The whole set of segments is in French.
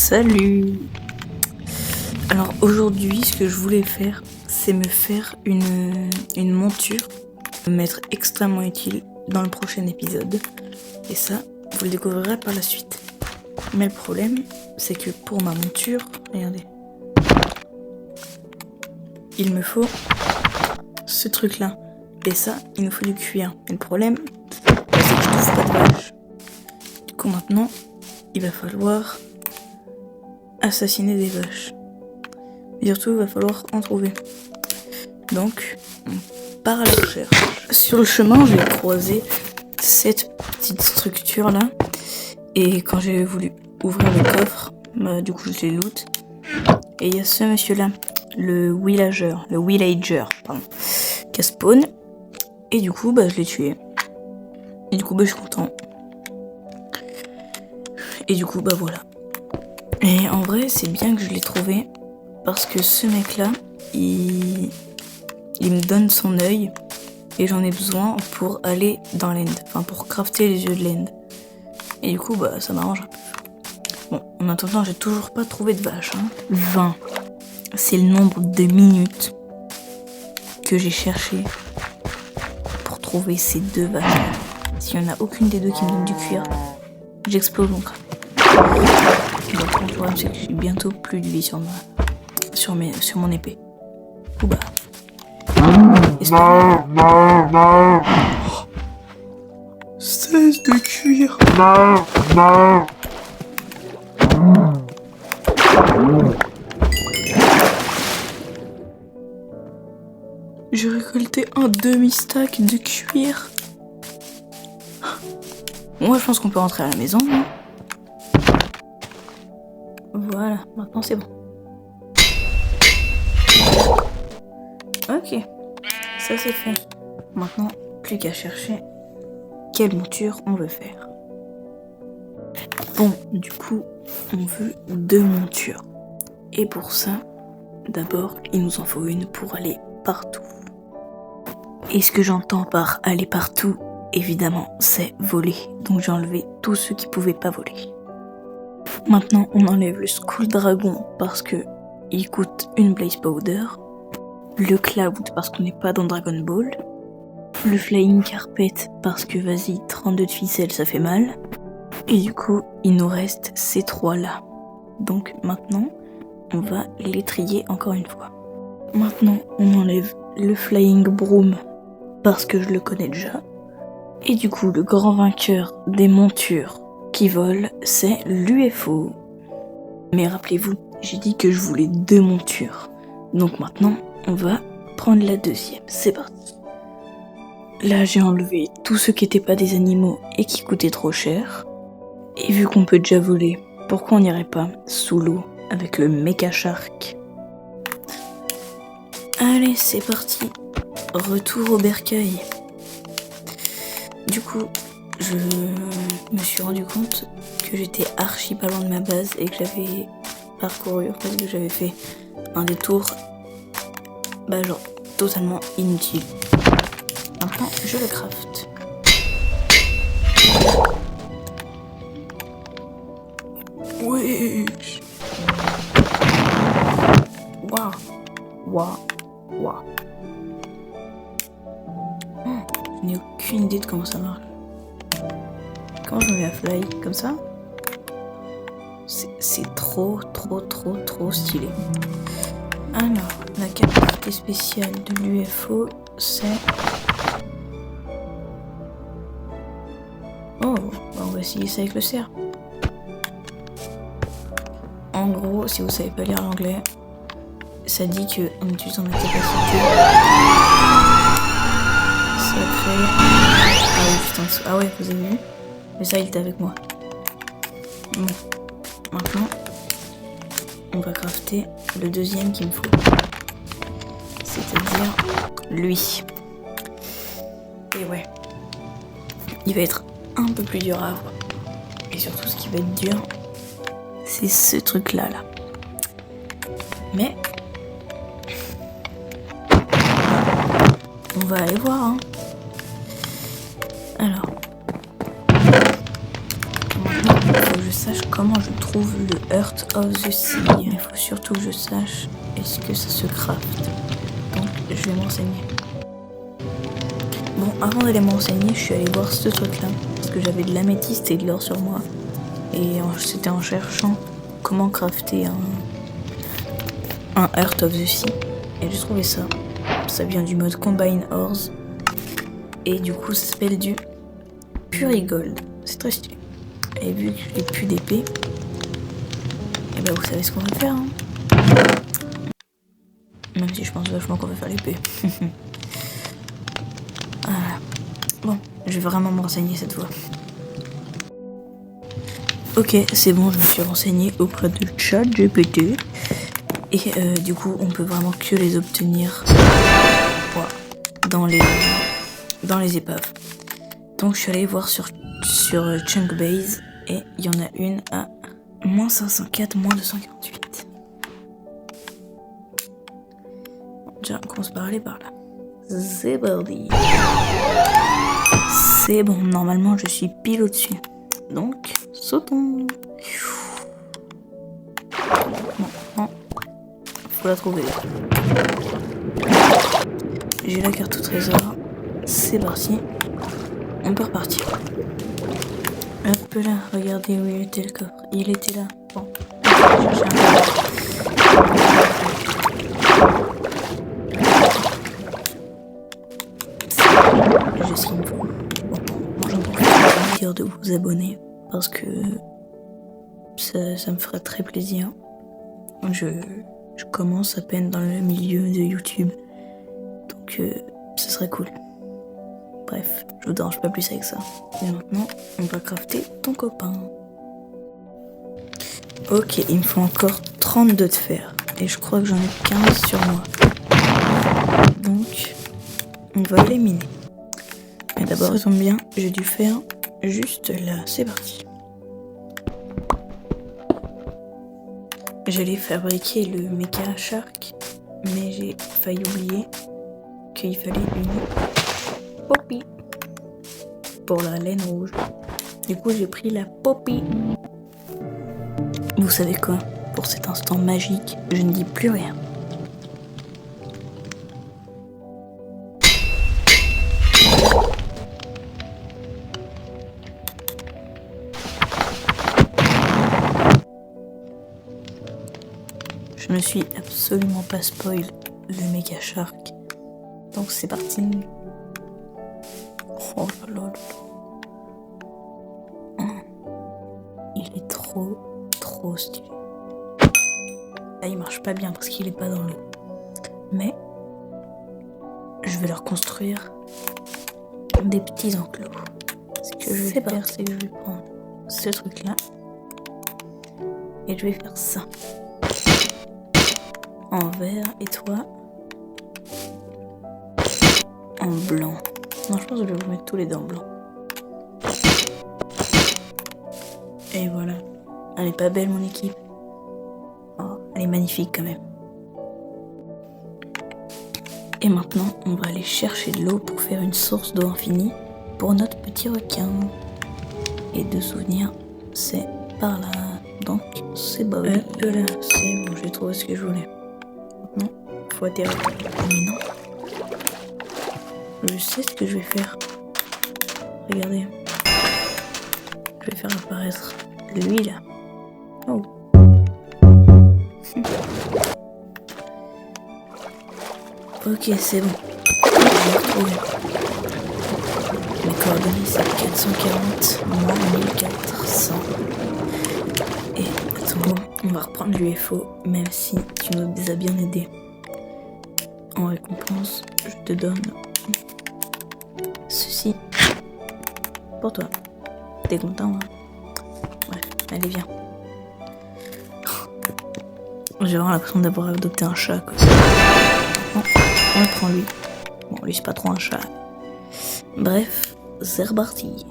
Salut! Alors aujourd'hui, ce que je voulais faire, c'est me faire une monture, m'être extrêmement utile dans le prochain épisode. Et ça, vous le découvrirez par la suite. Mais le problème, c'est que pour ma monture, regardez, il me faut ce truc-là. Et ça, il nous faut du cuir. Et le problème, c'est que je trouve pas de vache. Du coup maintenant, il va falloir assassiner des vaches. Et surtout, il va falloir en trouver. Donc, on part à la recherche. Sur le chemin, j'ai croisé cette petite structure là. Et quand j'ai voulu ouvrir le coffre, du coup je l'ai loot. Et il y a ce monsieur là, le villager, qui a spawn. Et du coup, je l'ai tué. Et du coup, je suis content. Et du coup, voilà. Et en vrai, c'est bien que je l'ai trouvé. Parce que ce mec-là, il me donne son œil. Et j'en ai besoin pour aller dans l'end. Enfin, pour crafter les yeux de l'end. Et du coup, ça m'arrange un peu. Bon, en attendant, j'ai toujours pas trouvé de vache. 20. C'est le nombre de minutes que j'ai cherché pour trouver ces deux vaches. S'il y en a aucune des deux qui me donne du cuir, j'explose mon crâne. Donc, le problème, c'est que j'ai bientôt plus de vie sur mon épée. Ou non. 16 de cuir. Non. J'ai récolté un demi-stack de cuir. Moi, je pense qu'on peut rentrer à la maison. Voilà, maintenant c'est bon. Ok, ça c'est fait. Maintenant, plus qu'à chercher quelle monture on veut faire. Bon, du coup, on veut 2 montures. Et pour ça, d'abord, il nous en faut une pour aller partout. Et ce que j'entends par aller partout, évidemment, c'est voler. Donc j'ai enlevé tous ceux qui pouvaient pas voler. Maintenant, on enlève le Skull Dragon parce que il coûte une Blaze Powder. Le Cloud parce qu'on n'est pas dans Dragon Ball. Le Flying Carpet parce que 32 de ficelle ça fait mal. Et du coup, il nous reste ces 3 là. Donc maintenant, on va les trier encore une fois. Maintenant, on enlève le Flying Broom parce que je le connais déjà. Et du coup, le grand vainqueur des montures qui volent, c'est l'UFO. Mais rappelez-vous, j'ai dit que je voulais 2 montures. Donc maintenant, on va prendre la deuxième. C'est parti. Là, j'ai enlevé tous ceux qui n'étaient pas des animaux et qui coûtaient trop cher. Et vu qu'on peut déjà voler, pourquoi on n'irait pas sous l'eau avec le Mecha Shark? Allez, c'est parti. Retour au bercail. Du coup, je me suis rendu compte que j'étais archi pas loin de ma base et que j'avais parcouru, parce que j'avais fait un détour, genre totalement inutile. Maintenant, je le craft. Wesh. Waouh. Je n'ai aucune idée de comment ça marche. Comment je me mets à fly comme ça? C'est trop stylé. Alors, la capacité spéciale de l'UFO, c'est... Oh, on va essayer ça avec le cerf. En gros, si vous savez pas lire l'anglais, ça dit que en utilisant la capacité, ça crée... Ah oui, putain, ah ouais, vous avez vu? Mais ça, il était avec moi. Bon, maintenant, on va crafter le deuxième qu'il me faut. C'est-à-dire lui. Et ouais, il va être un peu plus dur à avoir. Et surtout, ce qui va être dur, c'est ce truc-là, là. Mais on va aller voir, Alors, maintenant, il faut que je sache comment je trouve le Heart of the Sea. Il faut surtout que je sache est-ce que ça se crafte. Donc je vais m'enseigner. Bon, avant d'aller m'enseigner, je suis allée voir ce truc-là. Parce que j'avais de l'améthyste et de l'or sur moi. Et c'était en cherchant comment crafter un Heart of the Sea. Et j'ai trouvé ça. Ça vient du mode Combine Ores. Et du coup, ça s'appelle du Purigold. C'est très stylé. Et vu que j'ai plus d'épée, et ben vous savez ce qu'on va faire. Hein. Même si je pense vachement qu'on va faire l'épée. Voilà. Bon, je vais vraiment me renseigner cette fois. Ok, c'est bon, je me suis renseignée auprès de ChatGPT. Et du coup, on peut vraiment que les obtenir voilà, dans les épaves. Donc je suis allée voir sur Chunkbase et il y en a une à moins 504, moins 248. Déjà, on commence par aller par là. C'est parti. C'est bon, normalement je suis pile au-dessus. Donc, sautons. Non. Faut la trouver. J'ai la carte au trésor. C'est parti. On peut repartir. Hop là, regardez où il était le coffre. Il était là. Bon. Je ce qu'il me faut. Bon, moi j'en profite dire de vous abonner parce que ça me fera très plaisir. Je commence à peine dans le milieu de YouTube. Donc ce serait cool. Bref, je vous dérange pas plus avec ça. Et maintenant, on va crafter ton copain. Ok, il me faut encore 32 de fer. Et je crois que j'en ai 15 sur moi. Donc, on va les miner. Mais d'abord, ça tombe bien, j'ai du fer juste là. C'est parti. J'allais fabriquer le Mecha Shark, mais j'ai failli oublier qu'il fallait une poppy pour la laine rouge. Du coup, j'ai pris la poppy. Vous savez quoi? Pour cet instant magique, je ne dis plus rien. Je ne suis absolument pas spoil le Mecha Shark. Donc c'est parti. Oh là là là. Il est trop stylé. Là il marche pas bien parce qu'il est pas dans l'eau. Mais je vais leur construire des petits enclos. Ce que je vais faire, c'est que je vais prendre ce truc là et je vais faire ça en vert et toi en blanc. Non, je pense que je vais vous mettre tous les deux en blanc. Et voilà. Elle est pas belle mon équipe. Oh, elle est magnifique quand même. Et maintenant, on va aller chercher de l'eau pour faire une source d'eau infinie pour notre petit requin. Et de souvenirs, c'est par là. Donc, c'est bon. Là, c'est bon, j'ai trouvé ce que je voulais. Maintenant, faut atterrir. Mais non. Je sais ce que je vais faire. Regardez. Je vais faire apparaître lui là. Oh. Ok, c'est bon. Je vais retrouver. Mes coordonnées, c'est 440 moins 1400. Et attends, on va reprendre l'UFO, même si tu nous as bien aidé. En récompense, je te donne ceci pour toi. T'es content, hein? Bref, allez, viens. J'ai vraiment l'impression d'avoir adopté un chat, quoi. Bon, on le prend lui. Bon, lui, c'est pas trop un chat. Bref, c'est reparti.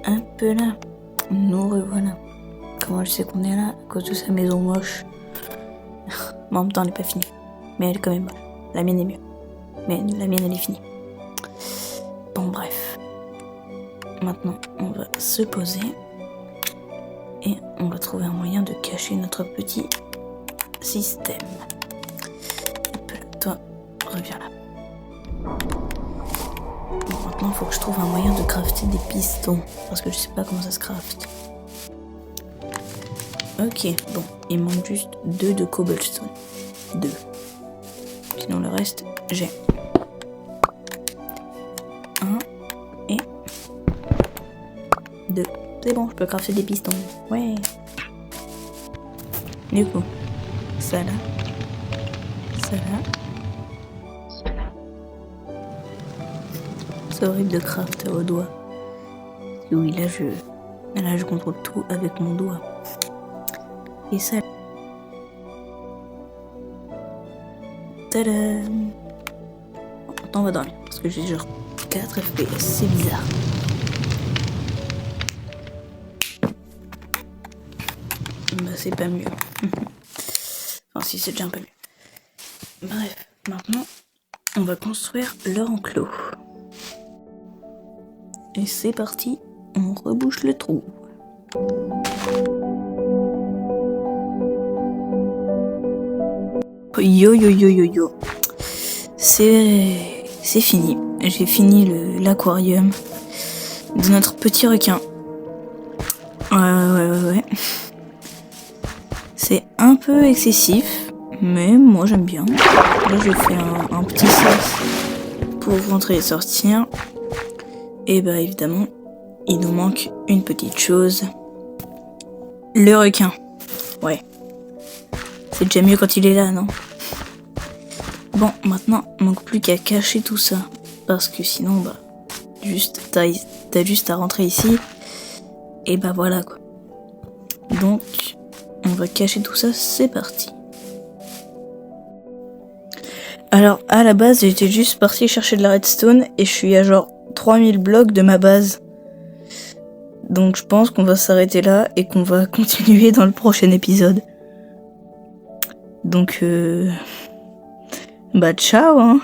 Un peu là. Nous revoilà. Comment je sais qu'on est là? À cause de sa maison moche. Mais en même temps, elle est pas finie. Mais elle est quand même moche. La mienne est mieux. Mais la mienne, elle est finie. Bon, bref. Maintenant, on va se poser. Et on va trouver un moyen de cacher notre petit système. Hop, toi, reviens là. Bon, maintenant, il faut que je trouve un moyen de crafter des pistons. Parce que je sais pas comment ça se crafte. Ok, bon, il manque juste 2 de cobblestone. 2. Sinon, le reste, j'ai 1 et 2. C'est bon, je peux crafter des pistons. Ouais. Du coup, ça là. Ça là. C'est horrible de craft au doigt. Oui, là je contrôle tout avec mon doigt. Et ça. Tadam. Bon, maintenant on va dormir parce que j'ai genre 4 FPS, c'est bizarre. Bah c'est pas mieux. Enfin si, c'est déjà un peu mieux. Bref, maintenant on va construire leur enclos. Et c'est parti, on rebouche le trou. Yo yo yo yo yo. C'est fini. J'ai fini l'aquarium de notre petit requin. Ouais. C'est un peu excessif, mais moi j'aime bien. Là je fais un petit sas pour rentrer et sortir. Et bah évidemment, il nous manque une petite chose. Le requin. Ouais. C'est déjà mieux quand il est là, non? Bon, maintenant, il manque plus qu'à cacher tout ça. Parce que sinon, bah, t'as juste à rentrer ici. Et bah voilà, quoi. Donc, on va cacher tout ça, c'est parti. Alors, à la base, j'étais juste parti chercher de la redstone. Et je suis à genre 3000 blocs de ma base. Donc, je pense qu'on va s'arrêter là. Et qu'on va continuer dans le prochain épisode. Donc, bah ciao hein.